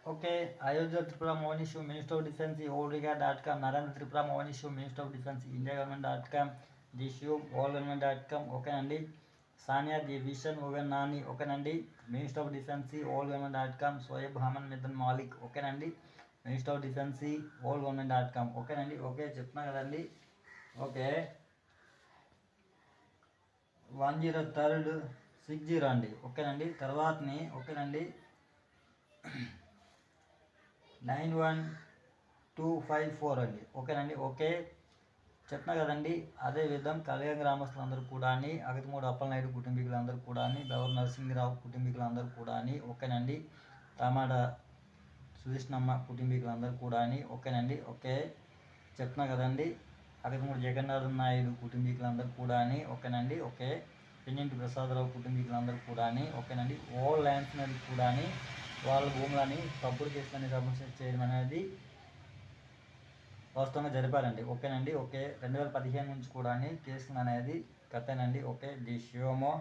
Okay, Ayodhya Tripura Morning Issue, Minister of Defense, Olriga.com, Narendra Tripura Morning Issue, Minister of Defense, India Government.com, The Issue, All Government.com, okay Nandi, Sania, The Vision, Ogan Nani, okay Nandi, Minister of Defense, All Government.com, Soeb Haman Medan Malik, okay Nandi, Minister of Defense, All Government.com, okay Nandi, okay, Chipna Nandi, okay, 103 60 అండి ఓకేనండి. తర్వాతని ఓకేనండి 91254 అండి ఓకేనండి. Okay చెప్పినా కదండి. అదేవిధం కలిగ గ్రామస్తులందరూ కూడా అగతిమూడు అప్పలనాయుడు కుటుంబీకులందరూ కూడా బెవర్ నరసింహరావు కుటుంబీకులందరూ కూడా ఓకేనండి. టమాటా సుధీష్ణమ్మ కుటుంబీకులందరూ కూడా ఓకేనండి. ఓకే చెప్తున్నా కదండి. అగతిమూడు జగన్నాథం నాయుడు కుటుంబీకులందరూ కూడా ఓకేనండి. ఓకే పెన్నింటి ప్రసాదరావు కుటుంబీకులందరూ కూడా ఓకేనండి. ఓల్ ల్యాండ్స్ మీద కూడా వాళ్ళ భూములని తప్పుడు కేసులని సబ్మిట్ చేయడం అనేది వాస్తవంగా జరిపారండి ఓకేనండి. ఓకే 2015 నుంచి కూడా కేసులు అనేది కట్టానండి. Okay the షియోమో